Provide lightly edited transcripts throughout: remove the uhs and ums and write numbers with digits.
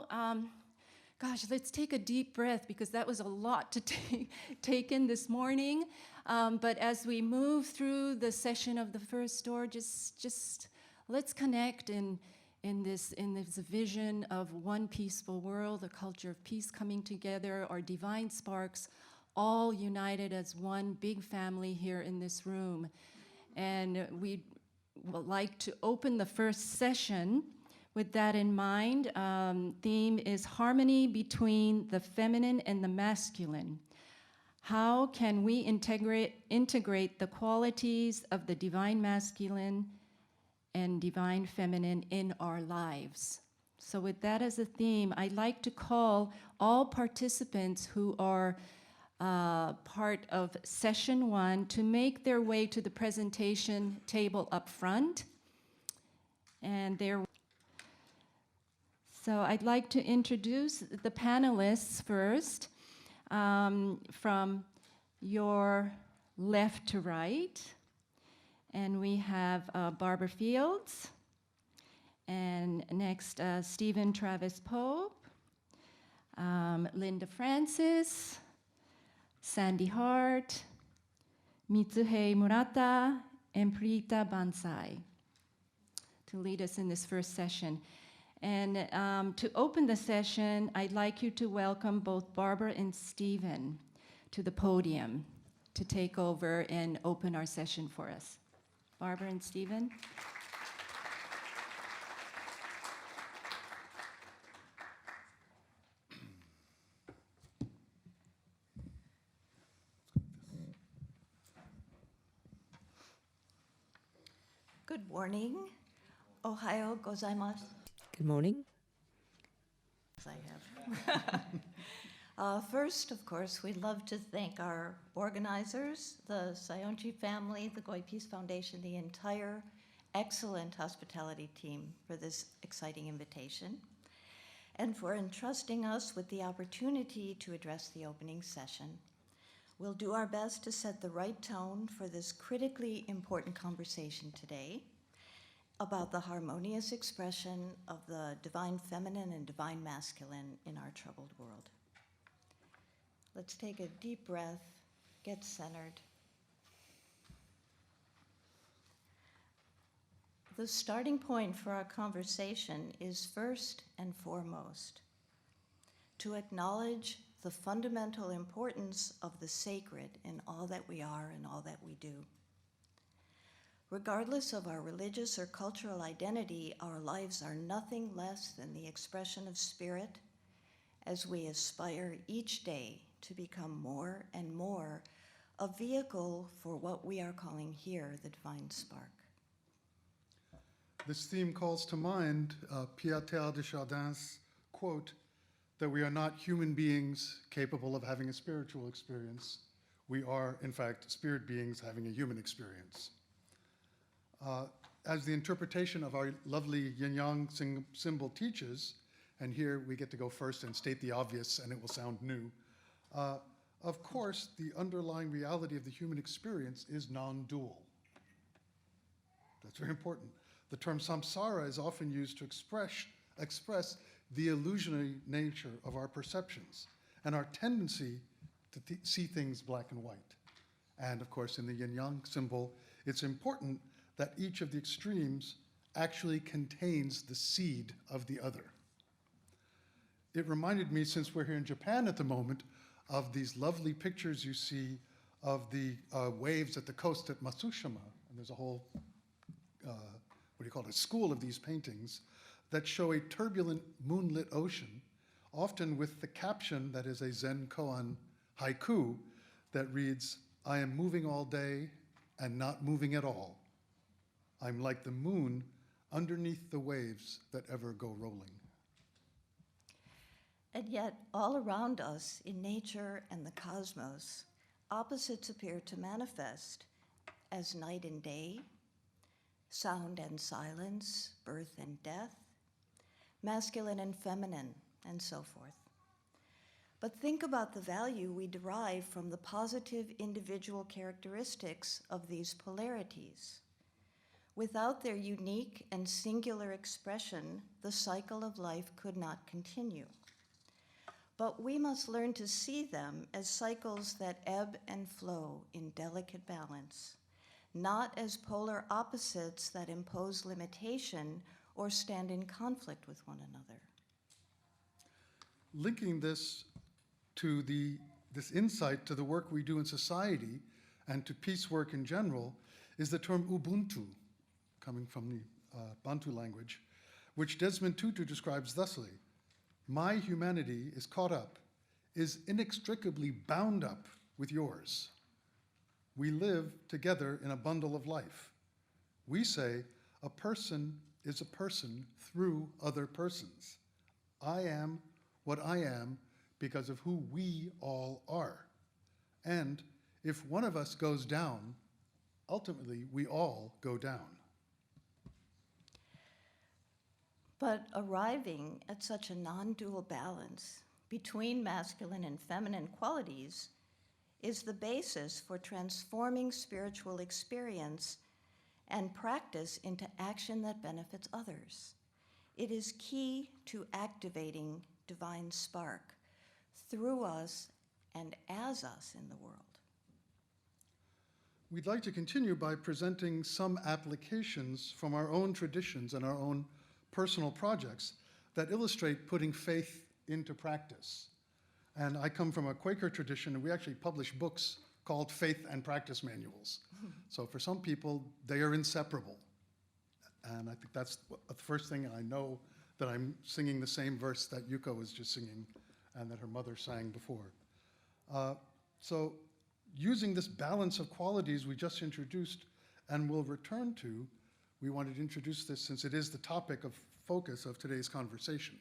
gosh, let's take a deep breath because that was a lot to take in this morning. But as we move through the session of the first door, just let's connect in this vision of one peaceful world, a culture of peace coming together, our divine sparks, all united as one big family here in this room. And we would like to open the first session with that in mind. Theme is harmony between the feminine and the masculine. How can we integrate the qualities of the divine masculine and divine feminine in our lives? So with that as a theme, I'd like to call all participants who are part of Session 1 to make their way to the presentation table up front. So I'd like to introduce the panelists first, from your left to right. And we have Barbara Fields, and next Stephen Travis Pope, Linda Francis, Sande Hart, Mitsuhei Murata, and Preeta Bansal to lead us in this first session. And to open the session, I'd like you to welcome both Barbara and Stephen to the podium to take over and open our session for us. Barbara and Stephen. Good morning. Ohayo gozaimasu. Good morning. Yes, I have. First, of course, we'd love to thank our organizers, the Saionji family, the Goi Peace Foundation, the entire excellent hospitality team for this exciting invitation, and for entrusting us with the opportunity to address the opening session. We'll do our best to set the right tone for this critically important conversation today about the harmonious expression of the divine feminine and divine masculine in our troubled world. Let's take a deep breath, get centered. The starting point for our conversation is first and foremost to acknowledge the fundamental importance of the sacred in all that we are and all that we do. Regardless of our religious or cultural identity, our lives are nothing less than the expression of spirit as we aspire each day to become more and more a vehicle for what we are calling here the divine spark. This theme calls to mind Pierre de Chardin's quote that we are not human beings capable of having a spiritual experience. We are, in fact, spirit beings having a human experience. As the interpretation of our lovely yin-yang symbol teaches, and here we get to go first and state the obvious and it will sound new, of course, the underlying reality of the human experience is non-dual. That's very important. The term samsara is often used to express the illusionary nature of our perceptions and our tendency to see things black and white. And of course, in the yin-yang symbol, it's important that each of the extremes actually contains the seed of the other. It reminded me, since we're here in Japan at the moment, of these lovely pictures you see of the waves at the coast at Matsushima. And there's a whole, a school of these paintings that show a turbulent moonlit ocean, often with the caption that is a Zen koan haiku that reads, "I am moving all day and not moving at all. I'm like the moon underneath the waves that ever go rolling." And yet, all around us in nature and the cosmos, opposites appear to manifest as night and day, sound and silence, birth and death, masculine and feminine, and so forth. But think about the value we derive from the positive individual characteristics of these polarities. Without their unique and singular expression, the cycle of life could not continue. But we must learn to see them as cycles that ebb and flow in delicate balance, not as polar opposites that impose limitation or stand in conflict with one another. Linking this to this insight to the work we do in society and to peace work in general is the term Ubuntu, coming from the Bantu language, which Desmond Tutu describes thusly: my humanity is caught up, is inextricably bound up with yours. We live together in a bundle of life. We say a person is a person through other persons. I am what I am because of who we all are. And if one of us goes down, ultimately we all go down. But arriving at such a non-dual balance between masculine and feminine qualities is the basis for transforming spiritual experience and practice into action that benefits others. It is key to activating divine spark through us and as us in the world. We'd like to continue by presenting some applications from our own traditions and our own personal projects that illustrate putting faith into practice. And I come from a Quaker tradition, and we actually publish books called Faith and Practice Manuals. So for some people, they are inseparable. And I think that's the first thing I know, that I'm singing the same verse that Yuka was just singing and that her mother sang before. So using this balance of qualities we just introduced and will return to, we wanted to introduce this since it is the topic of focus of today's conversation.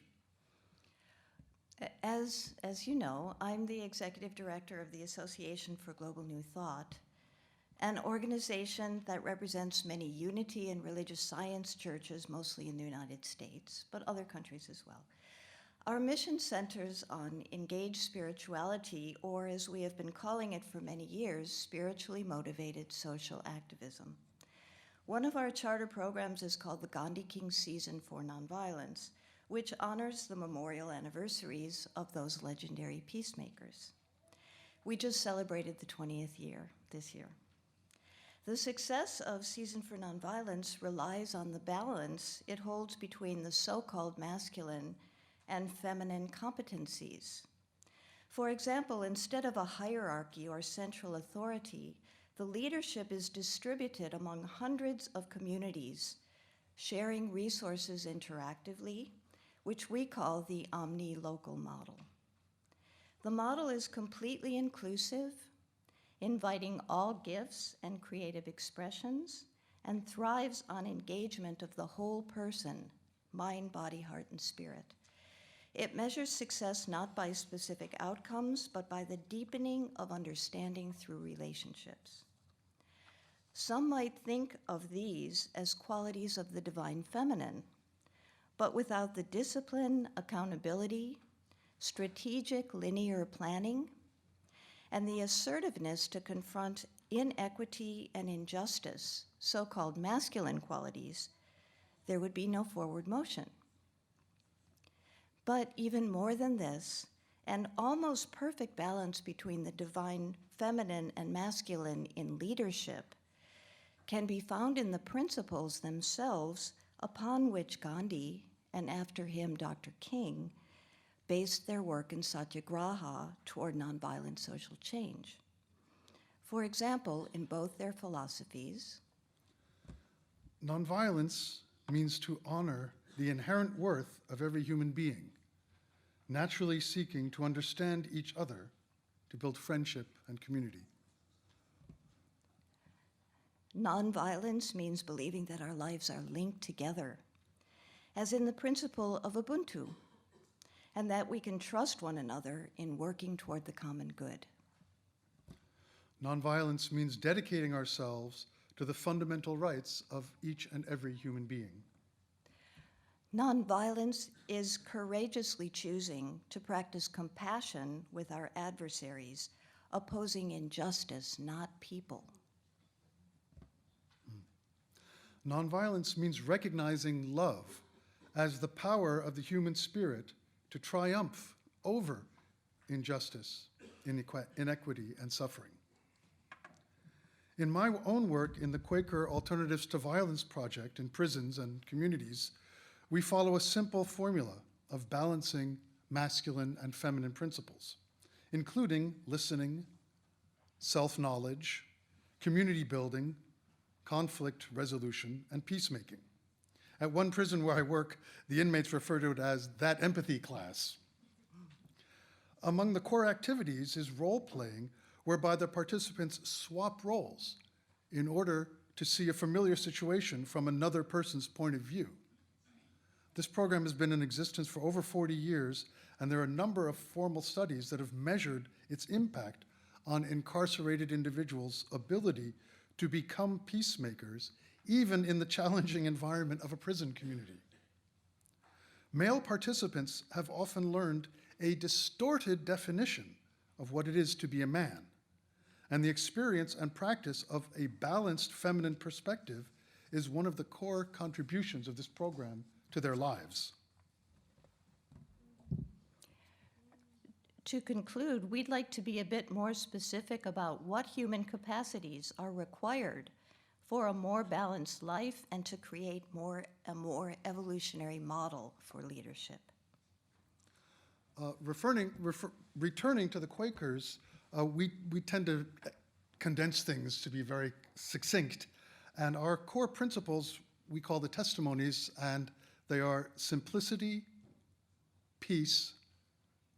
As you know, I'm the executive director of the Association for Global New Thought, an organization that represents many unity and religious science churches, mostly in the United States, but other countries as well. Our mission centers on engaged spirituality, or as we have been calling it for many years, spiritually motivated social activism. One of our charter programs is called the Gandhi King Season for Nonviolence, which honors the memorial anniversaries of those legendary peacemakers. We just celebrated the 20th year this year. The success of Season for Nonviolence relies on the balance it holds between the so-called masculine and feminine competencies. For example, instead of a hierarchy or central authority, the leadership is distributed among hundreds of communities, sharing resources interactively, which we call the omni-local model. The model is completely inclusive, inviting all gifts and creative expressions, and thrives on engagement of the whole person, mind, body, heart, and spirit. It measures success not by specific outcomes, but by the deepening of understanding through relationships. Some might think of these as qualities of the divine feminine, but without the discipline, accountability, strategic linear planning, and the assertiveness to confront inequity and injustice, so-called masculine qualities, there would be no forward motion. But even more than this, an almost perfect balance between the divine feminine and masculine in leadership can be found in the principles themselves upon which Gandhi, and after him Dr. King, based their work in Satyagraha toward nonviolent social change. For example, in both their philosophies, nonviolence means to honor the inherent worth of every human being, naturally seeking to understand each other to build friendship and community. Nonviolence means believing that our lives are linked together, as in the principle of Ubuntu, and that we can trust one another in working toward the common good. Nonviolence means dedicating ourselves to the fundamental rights of each and every human being. Nonviolence is courageously choosing to practice compassion with our adversaries, opposing injustice, not people. Nonviolence means recognizing love as the power of the human spirit to triumph over injustice, inequity, and suffering. In my own work in the Quaker Alternatives to Violence project in prisons and communities, we follow a simple formula of balancing masculine and feminine principles, including listening, self-knowledge, community building, conflict resolution, and peacemaking. At one prison where I work, the inmates refer to it as that empathy class. Among the core activities is role-playing, whereby the participants swap roles in order to see a familiar situation from another person's point of view. This program has been in existence for over 40 years, and there are a number of formal studies that have measured its impact on incarcerated individuals' ability to become peacemakers, even in the challenging environment of a prison community. Male participants have often learned a distorted definition of what it is to be a man, and the experience and practice of a balanced feminine perspective is one of the core contributions of this program to their lives. To conclude, we'd like to be a bit more specific about what human capacities are required for a more balanced life and to create a more evolutionary model for leadership. Returning to the Quakers, we tend to condense things to be very succinct, and our core principles we call the testimonies, and they are simplicity, peace,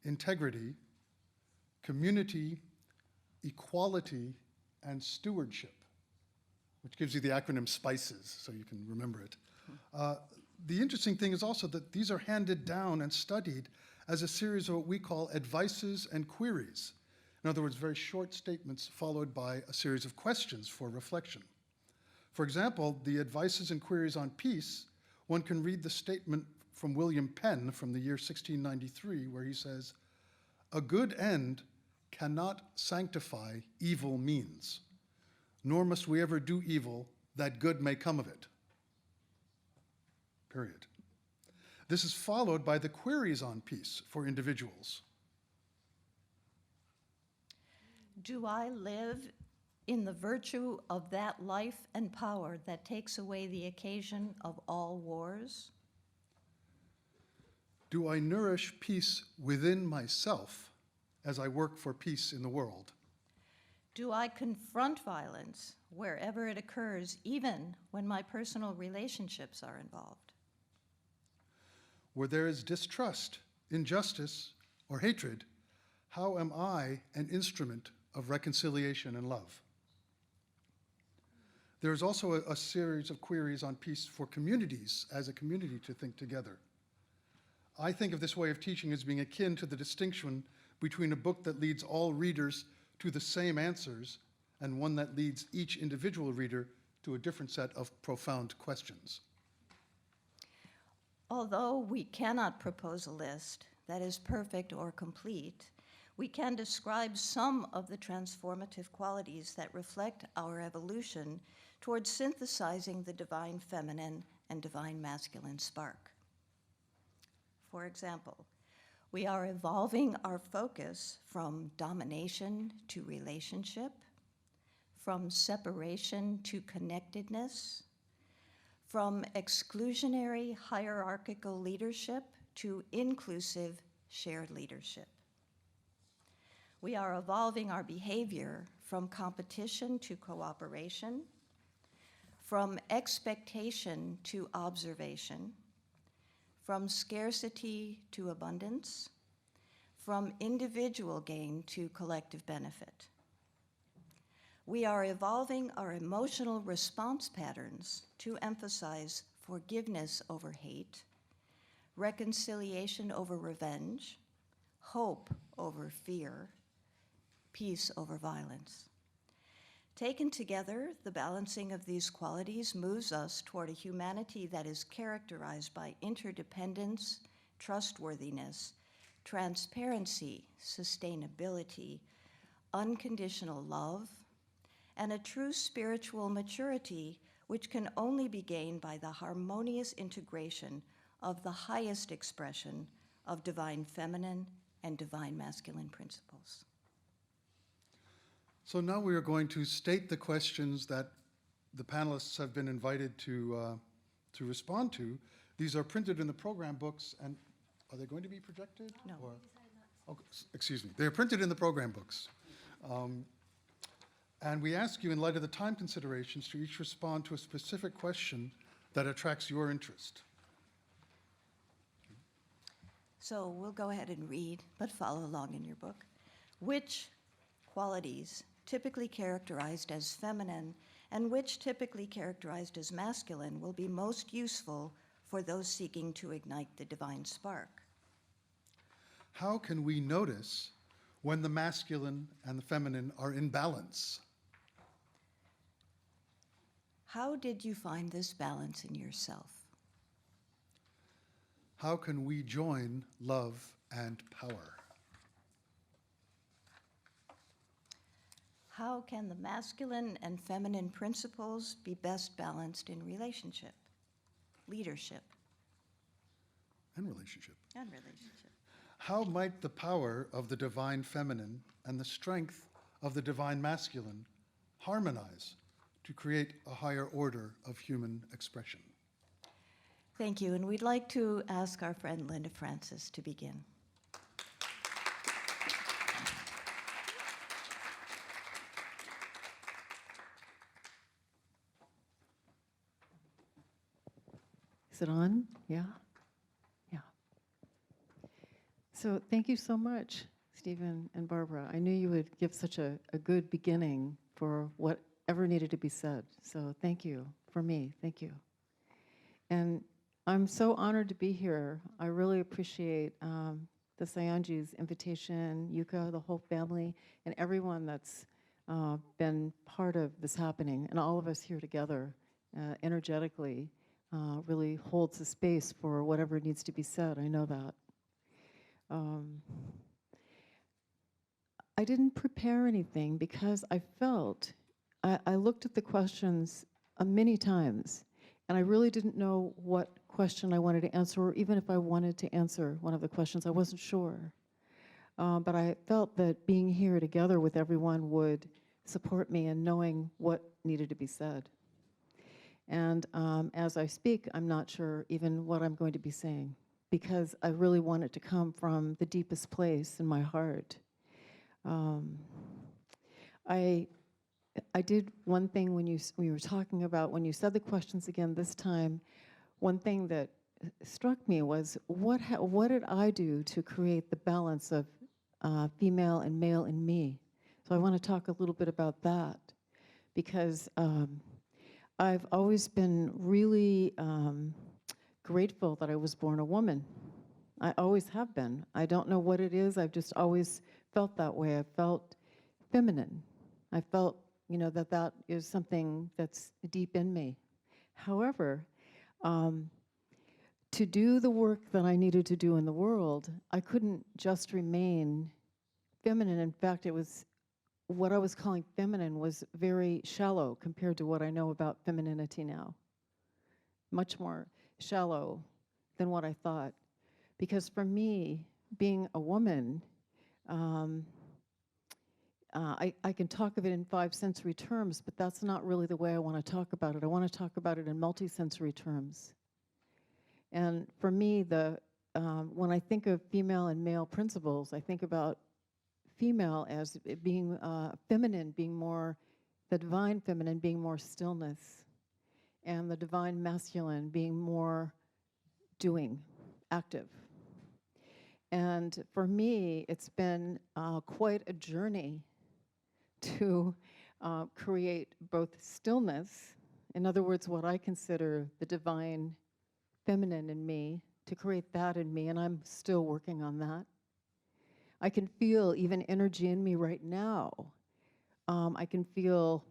integrity, community, equality, and stewardship, which gives you the acronym SPICES, so you can remember it. The interesting thing is also that these are handed down and studied as a series of what we call advices and queries. In other words, very short statements followed by a series of questions for reflection. For example, the advices and queries on peace, one can read the statement from William Penn from the year 1693, where he says, "A good end cannot sanctify evil means, nor must we ever do evil that good may come of it." Period. This is followed by the queries on peace for individuals. Do I live in the virtue of that life and power that takes away the occasion of all wars? Do I nourish peace within myself as I work for peace in the world? Do I confront violence wherever it occurs, even when my personal relationships are involved? Where there is distrust, injustice, or hatred, how am I an instrument of reconciliation and love? There is also a series of queries on peace for communities as a community to think together. I think of this way of teaching as being akin to the distinction between a book that leads all readers to the same answers and one that leads each individual reader to a different set of profound questions. Although we cannot propose a list that is perfect or complete, we can describe some of the transformative qualities that reflect our evolution towards synthesizing the divine feminine and divine masculine spark. For example, we are evolving our focus from domination to relationship, from separation to connectedness, from exclusionary hierarchical leadership to inclusive shared leadership. We are evolving our behavior from competition to cooperation, from expectation to observation, from scarcity to abundance, from individual gain to collective benefit. We are evolving our emotional response patterns to emphasize forgiveness over hate, reconciliation over revenge, hope over fear, peace over violence. Taken together, the balancing of these qualities moves us toward a humanity that is characterized by interdependence, trustworthiness, transparency, sustainability, unconditional love, and a true spiritual maturity which can only be gained by the harmonious integration of the highest expression of divine feminine and divine masculine principles. So now we are going to state the questions that the panelists have been invited to respond to. These are printed in the program books, and are they going to be projected? No. Oh, excuse me. They are printed in the program books. And we ask you, in light of the time considerations, to each respond to a specific question that attracts your interest. So we'll go ahead and read, but follow along in your book. Which qualities, typically characterized as feminine, and which typically characterized as masculine, will be most useful for those seeking to ignite the divine spark? How can we notice when the masculine and the feminine are in balance? How did you find this balance in yourself? How can we join love and power? How can the masculine and feminine principles be best balanced in relationship, leadership, And relationship. and relationship? How might the power of the divine feminine and the strength of the divine masculine harmonize to create a higher order of human expression? Thank you, and we'd like to ask our friend Linda Francis to begin. Is it on? Yeah? Yeah. So thank you so much, Stephen and Barbara. I knew you would give such a good beginning for whatever needed to be said. So thank you for me. Thank you. And I'm so honored to be here. I really appreciate the Saionji's invitation, Yuka, the whole family, and everyone that's been part of this happening, and all of us here together energetically really holds the space for whatever needs to be said. I know that. I didn't prepare anything because I felt, I looked at the questions many times, and I really didn't know what question I wanted to answer, or even if I wanted to answer one of the questions, I wasn't sure. But I felt that being here together with everyone would support me in knowing what needed to be said. And as I speak, I'm not sure even what I'm going to be saying, because I really want it to come from the deepest place in my heart. I did one thing when we were talking about, when you said the questions again this time, one thing that struck me was, what did I do to create the balance of female and male in me? So I want to talk a little bit about that, because I've always been really grateful that I was born a woman. I always have been. I don't know what it is. I've just always felt that way. I felt feminine. I felt, that is something that's deep in me. However, to do the work that I needed to do in the world, I couldn't just remain feminine. In fact, it was what I was calling feminine was very shallow compared to what I know about femininity now. Much more shallow than what I thought. Because for me, being a woman, I can talk of it in 5 sensory terms, but that's not really the way I want to talk about it. I want to talk about it in multisensory terms. And for me, when I think of female and male principles, I think about female as it being feminine, being more, the divine feminine being more stillness, and the divine masculine being more doing, active. And for me, it's been quite a journey to create both stillness, in other words, what I consider the divine feminine in me, to create that in me, and I'm still working on that. I can feel even energy in me right now. I can feel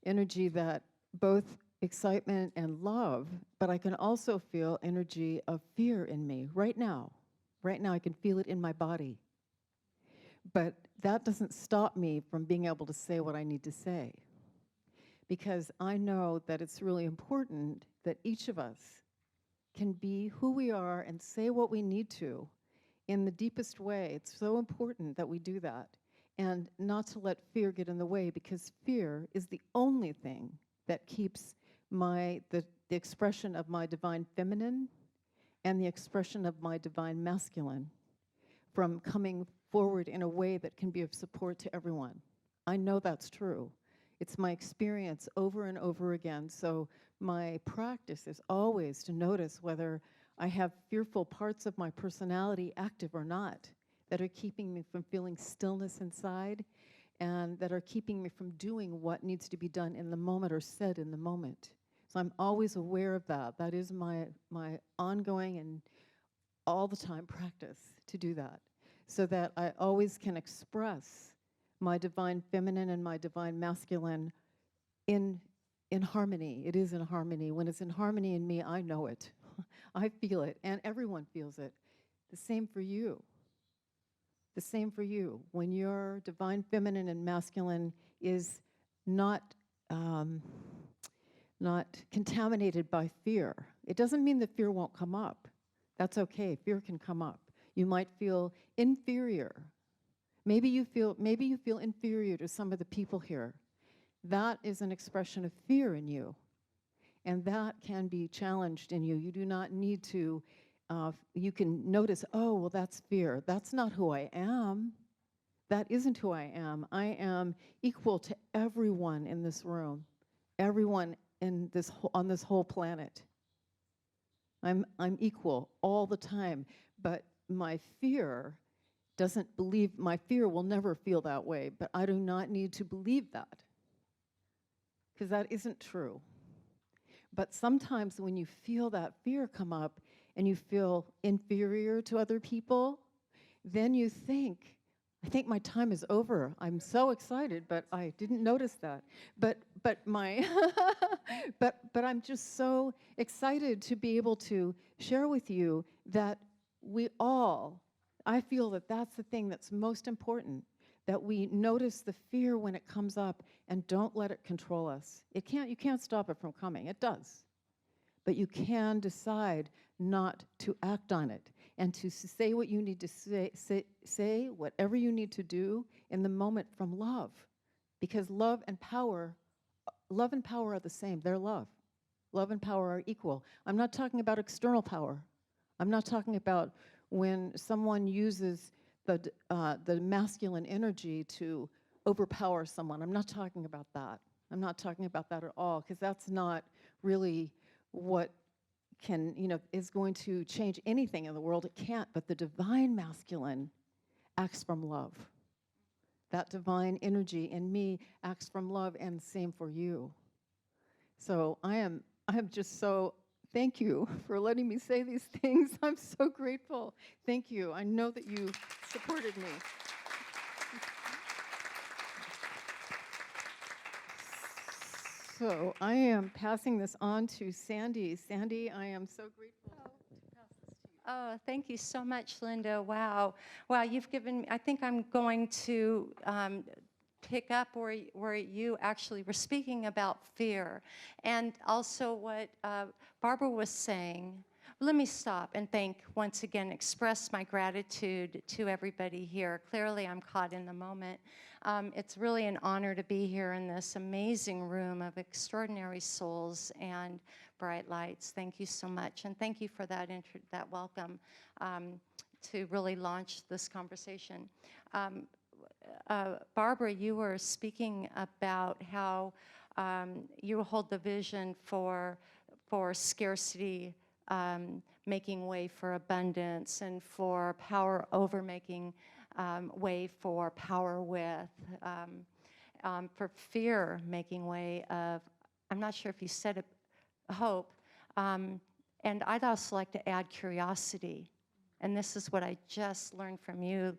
energy that both excitement and love, but I can also feel energy of fear in me right now. Right now, I can feel it in my body. But that doesn't stop me from being able to say what I need to say. because I know that it's really important that each of us can be who we are and say what we need to in the deepest way. It's so important that we do that, and not to let fear get in the way, because fear is the only thing that keeps the expression of my divine feminine and the expression of my divine masculine from coming forward in a way that can be of support to everyone. I know that's true. It's my experience over and over again. So my practice is always to notice whether I have fearful parts of my personality active or not, that are keeping me from feeling stillness inside, and that are keeping me from doing what needs to be done in the moment or said in the moment. So I'm always aware of that. That is my ongoing and all the time practice, to do that, so that I always can express my divine feminine and my divine masculine in harmony. It is in harmony. When it's in harmony in me, I know it. I feel it, and everyone feels it. The same for you. The same for you. When your divine feminine and masculine is not contaminated by fear, it doesn't mean that fear won't come up. That's okay. Fear can come up. You might feel inferior. Maybe you feel inferior to some of the people here. That is an expression of fear in you, and that can be challenged in you. You do not need to. You can notice, oh, well, that's fear. That's not who I am. That isn't who I am. I am equal to everyone in this room, everyone in on this whole planet. I'm equal all the time, but my fear will never feel that way, but I do not need to believe that, because that isn't true. But sometimes when you feel that fear come up and you feel inferior to other people, then you think, I think my time is over. I'm so excited, but I didn't notice that. But my but I'm just so excited to be able to share with you that I feel that that's the thing that's most important, that we notice the fear when it comes up and don't let it control us. You can't stop it from coming. It does. But you can decide not to act on it and to say what you need to say whatever you need to do in the moment from love. Because love and power are the same. They're love. Love and power are equal. I'm not talking about external power. I'm not talking about when someone uses the masculine energy to overpower someone. I'm not talking about that. I'm not talking about that at all, because that's not really what is going to change anything in the world. It can't, but the divine masculine acts from love. That divine energy in me acts from love, and same for you. So I am just so, thank you for letting me say these things. I'm so grateful. Thank you. I know that you supported me. So I am passing this on to Sandy. Sandy, I am so grateful to pass this to you. Oh, thank you so much, Linda. Wow. Wow, you've given me, I think I'm going to pick up where you actually were speaking about fear, and also what Barbara was saying. Let me stop and once again, express my gratitude to everybody here. Clearly, I'm caught in the moment. It's really an honor to be here in this amazing room of extraordinary souls and bright lights. Thank you so much, and thank you for that welcome to really launch this conversation. Barbara, you were speaking about how you hold the vision for scarcity making way for abundance, and for power over making way for power with, for fear making way of, I'm not sure if you said it, hope, and I'd also like to add curiosity. And this is what I just learned from you,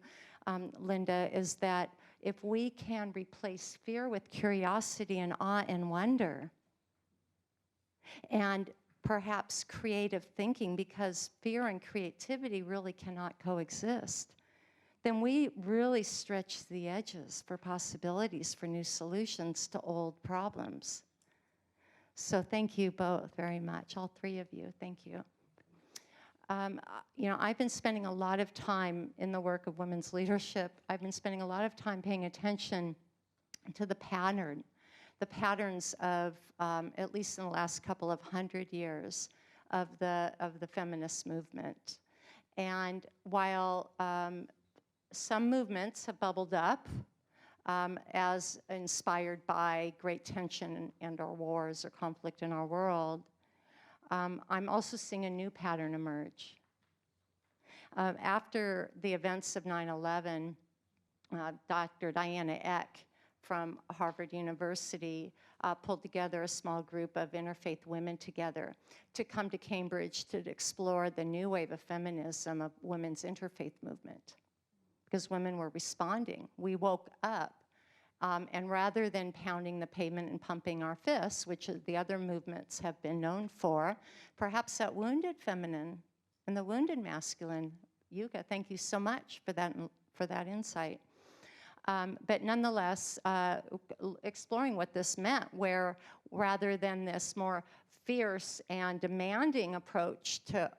Linda, is that if we can replace fear with curiosity and awe and wonder, and perhaps creative thinking, because fear and creativity really cannot coexist, then we really stretch the edges for possibilities for new solutions to old problems. So thank you both very much, all three of you. Thank you. You know, I've been spending a lot of time in the work of women's leadership. I've been spending a lot of time paying attention to the patterns of, at least in the last couple of 100 years, of the feminist movement. And while some movements have bubbled up as inspired by great tension and or wars or conflict in our world, I'm also seeing a new pattern emerge. After the events of 9/11, Dr. Diana Eck from Harvard University pulled together a small group of interfaith women together to come to Cambridge to explore the new wave of feminism of women's interfaith movement, because women were responding. We woke up, and rather than pounding the pavement and pumping our fists, which the other movements have been known for, perhaps that wounded feminine and the wounded masculine. Yuka, thank you so much for that insight. But nonetheless, exploring what this meant, where rather than this more fierce and demanding approach to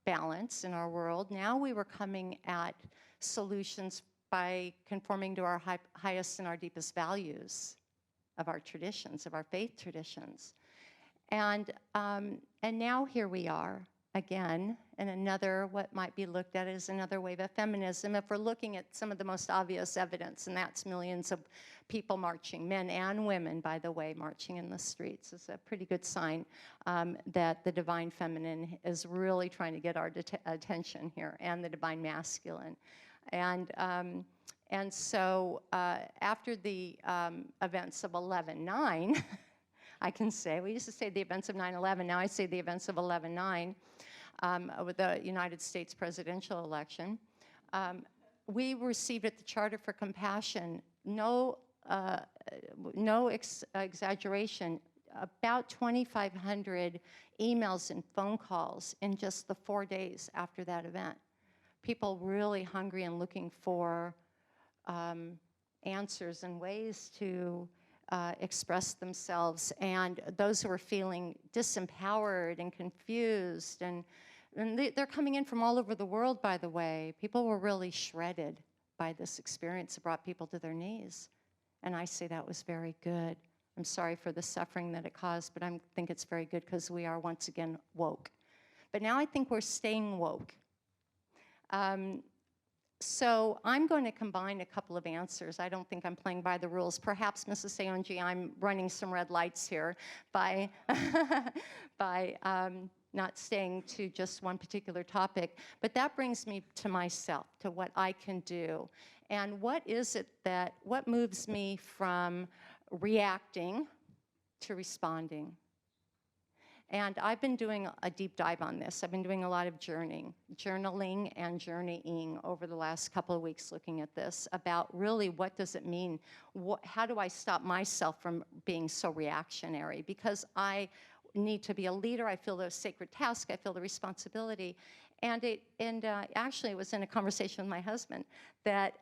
balance in our world, now we were coming at solutions by conforming to our highest and our deepest values of our traditions, of our faith traditions. And now here we are again in another, what might be looked at as another wave of feminism, if we're looking at some of the most obvious evidence, and that's millions of people marching, men and women, by the way, marching in the streets. Is a pretty good sign that the divine feminine is really trying to get our attention here, and the divine masculine. And so after the events of 11/9, I can say, we used to say the events of 9/11, now I say the events of 11/9, with the United States presidential election, we received at the Charter for Compassion, no exaggeration, about 2,500 emails and phone calls in just the 4 days after that event. People really hungry and looking for answers and ways to express themselves, and those who are feeling disempowered and confused, and they're coming in from all over the world, by the way. People were really shredded by this experience. It brought people to their knees, and I say that was very good. I'm sorry for the suffering that it caused, but I think it's very good because we are once again woke. But now I think we're staying woke. So I'm going to combine a couple of answers. I don't think I'm playing by the rules. Perhaps, Mrs. Saionji, I'm running some red lights here by, not staying to just one particular topic. But that brings me to myself, to what I can do. And what moves me from reacting to responding? And I've been doing a deep dive on this. I've been doing a lot of journaling and journeying over the last couple of weeks, looking at this, about really what does it mean? How do I stop myself from being so reactionary? Because I need to be a leader. I feel the sacred task. I feel the responsibility. And actually, it was in a conversation with my husband that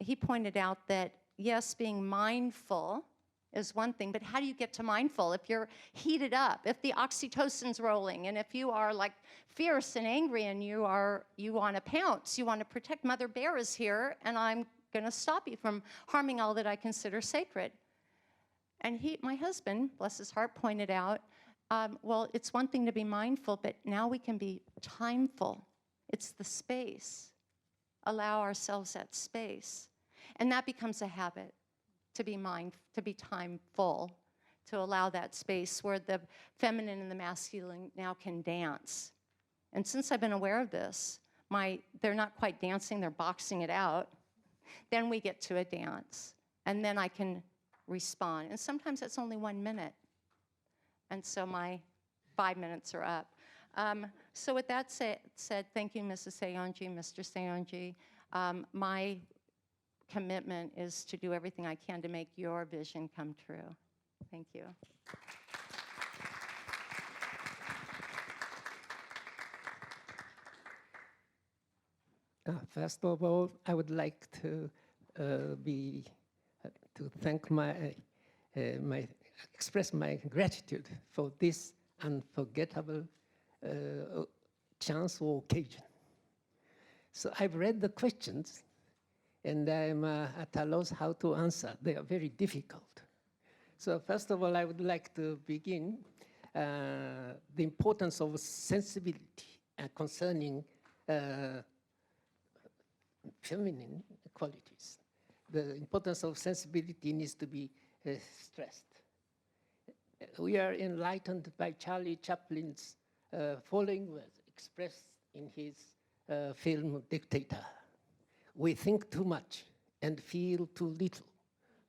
he pointed out that, yes, being mindful is one thing, but how do you get to mindful if you're heated up, if the oxytocin's rolling, and if you are like fierce and angry and you want to pounce, you want to protect? Mother Bear is here, and I'm going to stop you from harming all that I consider sacred. And my husband, bless his heart, pointed out, well, it's one thing to be mindful, but now we can be timeful. It's the space. Allow ourselves that space. And that becomes a habit. To be timeful, to allow that space where the feminine and the masculine now can dance. And since I've been aware of this, they're not quite dancing, they're boxing it out. Then we get to a dance, and then I can respond. And sometimes it's only 1 minute. And so my 5 minutes are up. So with that said, thank you, Mrs. Saionji, Mr. Saionji. My commitment is to do everything I can to make your vision come true. Thank you. First of all, I would like to thank my express my gratitude for this unforgettable chance or occasion. So I've read the questions, and I'm at a loss how to answer. They are very difficult. So first of all, I would like to begin the importance of sensibility concerning feminine qualities. The importance of sensibility needs to be stressed. We are enlightened by Charlie Chaplin's following words expressed in his film Dictator. We think too much and feel too little.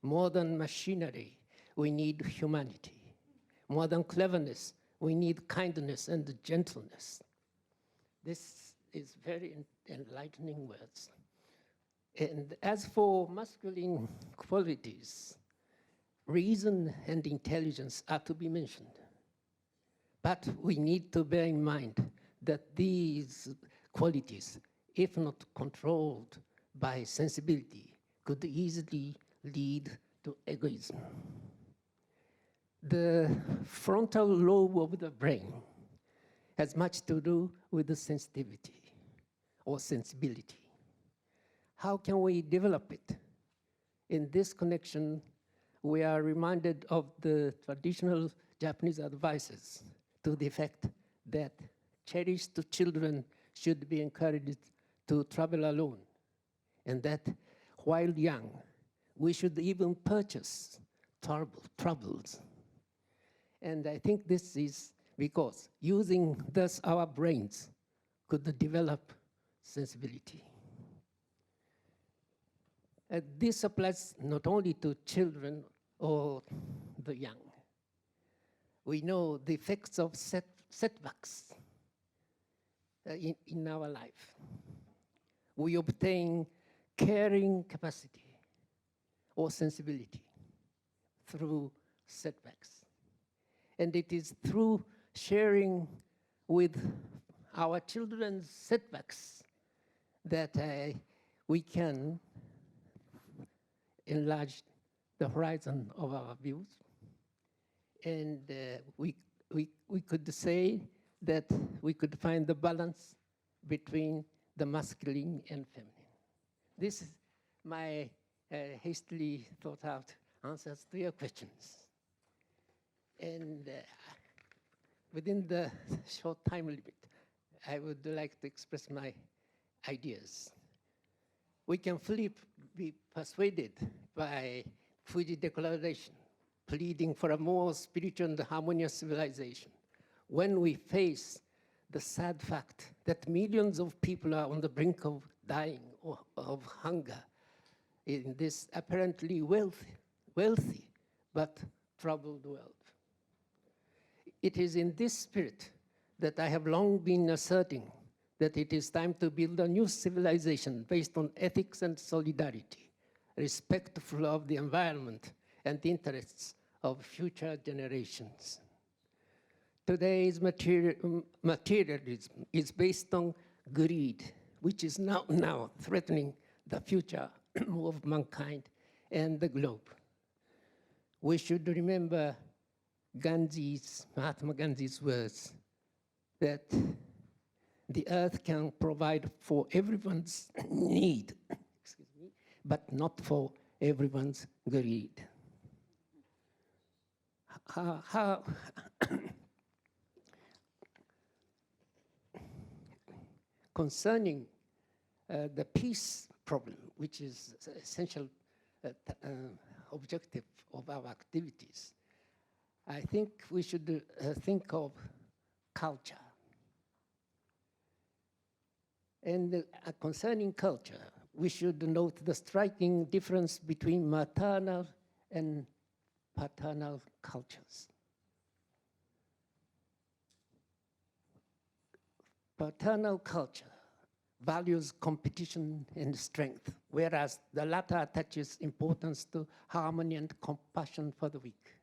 More than machinery, we need humanity. More than cleverness, we need kindness and gentleness. This is very enlightening words. And as for masculine qualities, reason and intelligence are to be mentioned. But we need to bear in mind that these qualities, if not controlled by sensibility, could easily lead to egoism. The frontal lobe of the brain has much to do with the sensitivity or sensibility. How can we develop it? In this connection, we are reminded of the traditional Japanese advices to the effect that cherished children should be encouraged to travel alone, and that while young, we should even purchase troubles. And I think this is because using thus our brains could develop sensibility. This applies not only to children or the young. We know the effects of setbacks in our life. We obtain caring capacity or sensibility through setbacks. And it is through sharing with our children's setbacks that we can enlarge the horizon of our views. And we could say that we could find the balance between the masculine and feminine. This is my hastily thought out answers to your questions. And within the short time limit, I would like to express my ideas. We can fully be persuaded by Fuji Declaration, pleading for a more spiritual and harmonious civilization, when we face the sad fact that millions of people are on the brink of dying or of hunger in this apparently wealthy but troubled world. It is in this spirit that I have long been asserting that it is time to build a new civilization based on ethics and solidarity, respectful of the environment and the interests of future generations. Today's materialism is based on greed, which is now threatening the future of mankind and the globe. We should remember Mahatma Gandhi's words that the earth can provide for everyone's need, but not for everyone's greed. Concerning the peace problem, which is the essential objective of our activities, I think we should think of culture. And concerning culture, we should note the striking difference between maternal and paternal cultures. Paternal culture values competition and strength, whereas the latter attaches importance to harmony and compassion for the weak.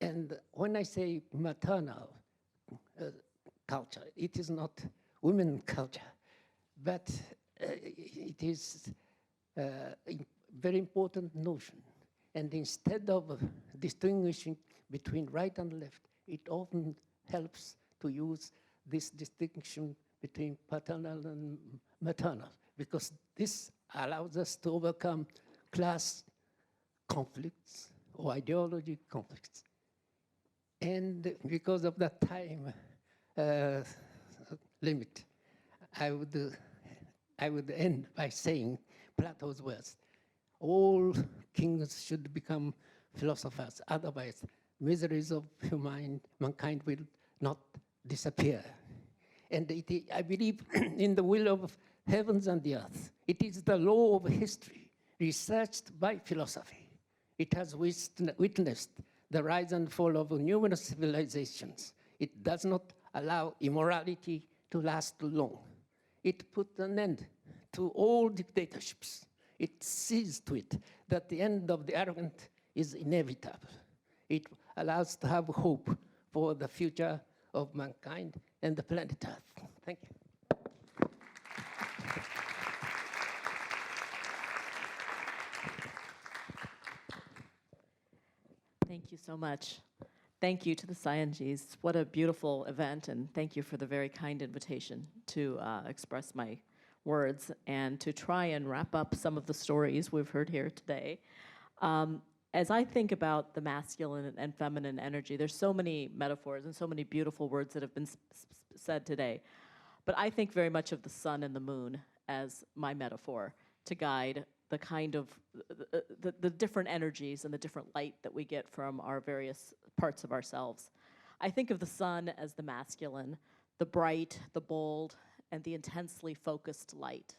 And when I say maternal culture, it is not women culture, but it is a very important notion. And instead of distinguishing between right and left, it often helps to use this distinction between paternal and maternal, because this allows us to overcome class conflicts or ideology conflicts. And because of that time limit, I would end by saying Plato's words: all kings should become philosophers, otherwise miseries of mankind will not disappear. And I believe in the will of heavens and the earth. It is the law of history, researched by philosophy. It has witnessed the rise and fall of numerous civilizations. It does not allow immorality to last long. It put an end to all dictatorships. It sees to it that the end of the arrogant is inevitable. It allows to have hope for the future of mankind and the planet Earth. Thank you. Thank you so much. Thank you to the Saionjis. What a beautiful event, and thank you for the very kind invitation to express my words and to try and wrap up some of the stories we've heard here today. As I think about the masculine and feminine energy, there's so many metaphors and so many beautiful words that have been said today. But I think very much of the sun and the moon as my metaphor to guide the kind of the different energies and the different light that we get from our various parts of ourselves. I think of the sun as the masculine, the bright, the bold, and the intensely focused light.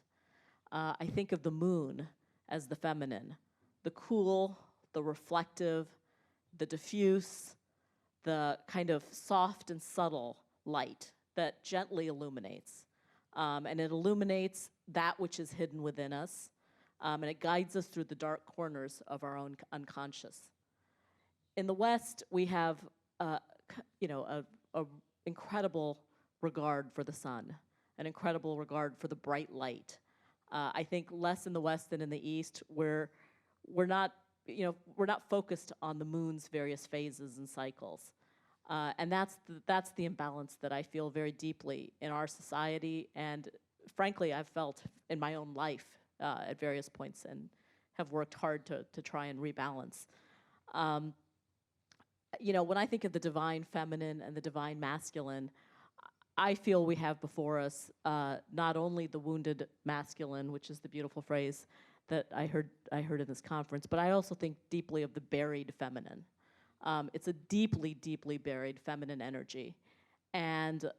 I think of the moon as the feminine, the cool, the reflective, the diffuse, the kind of soft and subtle light that gently illuminates. And it illuminates that which is hidden within us, and it guides us through the dark corners of our own unconscious. In the West, we have a incredible regard for the sun, an incredible regard for the bright light. I think less in the West than in the East, where we're not focused on the moon's various phases and cycles. And that's the imbalance that I feel very deeply in our society, and frankly, I've felt in my own life at various points and have worked hard to try and rebalance. When I think of the divine feminine and the divine masculine, I feel we have before us not only the wounded masculine, which is the beautiful phrase that I heard in this conference, but I also think deeply of the buried feminine. It's a deeply, deeply buried feminine energy. And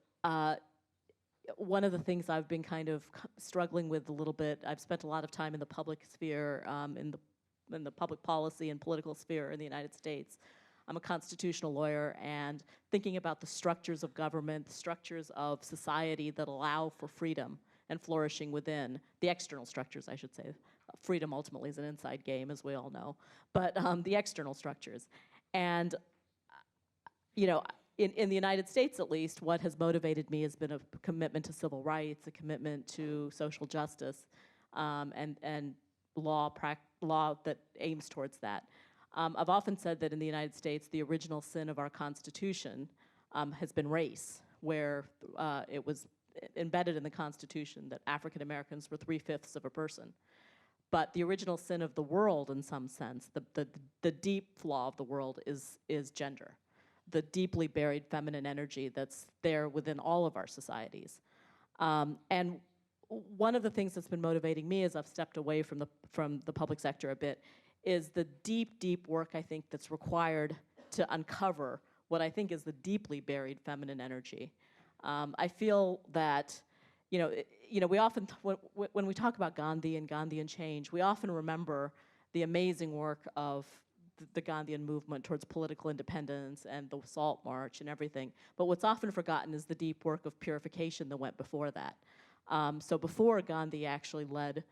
one of the things I've been kind of struggling with a little bit, I've spent a lot of time in the public sphere, in the public policy and political sphere in the United States. I'm a constitutional lawyer, and thinking about the structures of government, the structures of society that allow for freedom and flourishing within, the external structures, I should say. Freedom ultimately is an inside game, as we all know, but the external structures. And, in the United States, at least, what has motivated me has been a commitment to civil rights, a commitment to social justice, and law that aims towards that. I've often said that in the United States, the original sin of our Constitution has been race, where it was embedded in the Constitution that African Americans were 3/5 of a person. But the original sin of the world, in some sense, the deep flaw of the world is gender, the deeply buried feminine energy that's there within all of our societies. And one of the things that's been motivating me as I've stepped away from the public sector a bit is the deep, deep work, I think, that's required to uncover what I think is the deeply buried feminine energy. I feel that, we often, when we talk about Gandhi and Gandhian change, we often remember the amazing work of the Gandhian movement towards political independence and the Salt March and everything. But what's often forgotten is the deep work of purification that went before that. So before Gandhi actually led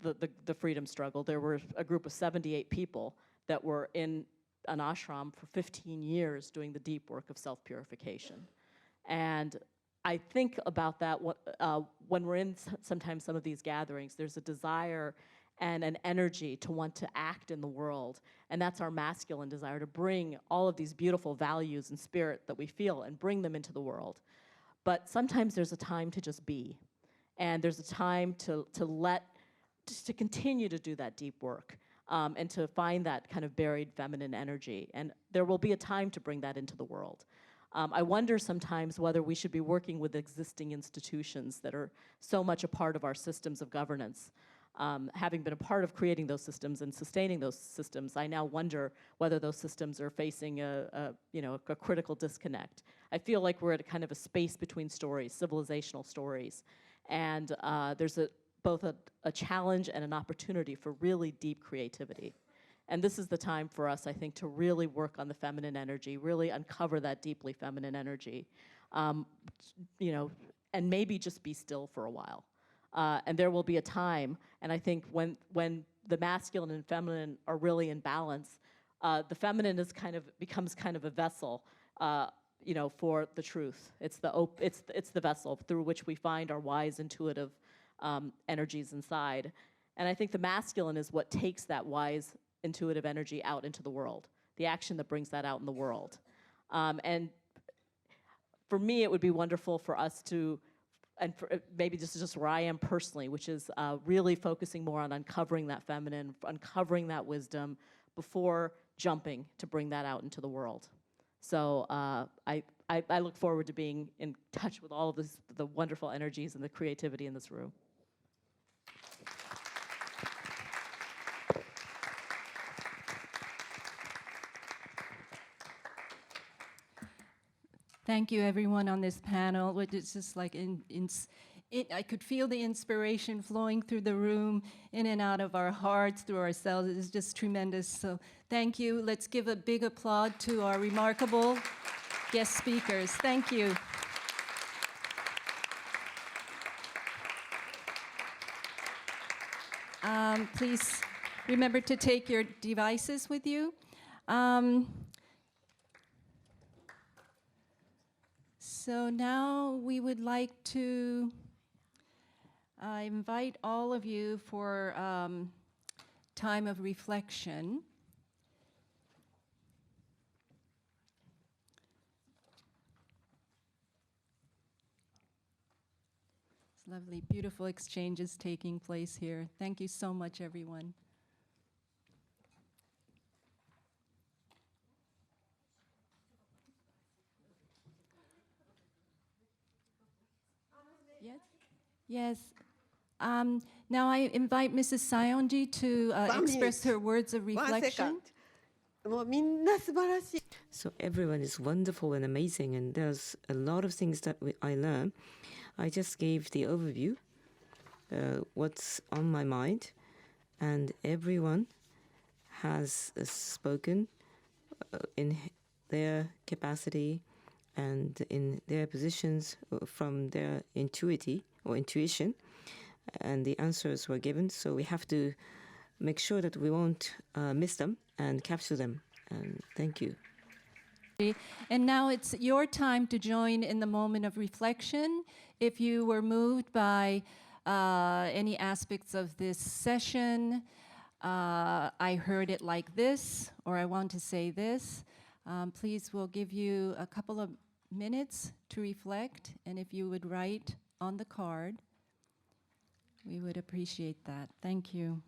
the freedom struggle, there were a group of 78 people that were in an ashram for 15 years doing the deep work of self-purification. And I think about that when we're in sometimes some of these gatherings, there's a desire and an energy to want to act in the world. And that's our masculine desire, to bring all of these beautiful values and spirit that we feel and bring them into the world. But sometimes there's a time to just be. And there's a time to continue to do that deep work, and to find that kind of buried feminine energy. And there will be a time to bring that into the world. I wonder sometimes whether we should be working with existing institutions that are so much a part of our systems of governance. Having been a part of creating those systems and sustaining those systems, I now wonder whether those systems are facing a critical disconnect. I feel like we're at a kind of a space between stories, civilizational stories, and there's both a challenge and an opportunity for really deep creativity. And this is the time for us, I think, to really work on the feminine energy, really uncover that deeply feminine energy, and maybe just be still for a while. And there will be a time, and I think when the masculine and feminine are really in balance, the feminine becomes kind of a vessel, for the truth. It's the vessel through which we find our wise, intuitive energies inside. And I think the masculine is what takes that wise, intuitive energy out into the world, the action that brings that out in the world. And for me, it would be wonderful for us to, and maybe this is just where I am personally, which is really focusing more on uncovering that feminine, uncovering that wisdom before jumping to bring that out into the world. So I look forward to being in touch with all of the wonderful energies and the creativity in this room. Thank you, everyone on this panel. It's just like I could feel the inspiration flowing through the room, in and out of our hearts, through ourselves. It's just tremendous. So thank you. Let's give a big applause to our remarkable guest speakers. Thank you. Please remember to take your devices with you. So now we would like to invite all of you for time of reflection. It's lovely, beautiful exchanges taking place here. Thank you so much, everyone. Yes. Now I invite Mrs. Saionji to express her words of reflection. So everyone is wonderful and amazing, and there's a lot of things that I learned. I just gave the overview, what's on my mind, and everyone has spoken in their capacity and in their positions from their intuition, and the answers were given. So we have to make sure that we won't miss them and capture them. And thank you. And now it's your time to join in the moment of reflection. If you were moved by any aspects of this session, I heard it like this, or I want to say this, please, we'll give you a couple of minutes to reflect, and if you would write on the card, we would appreciate that. Thank you.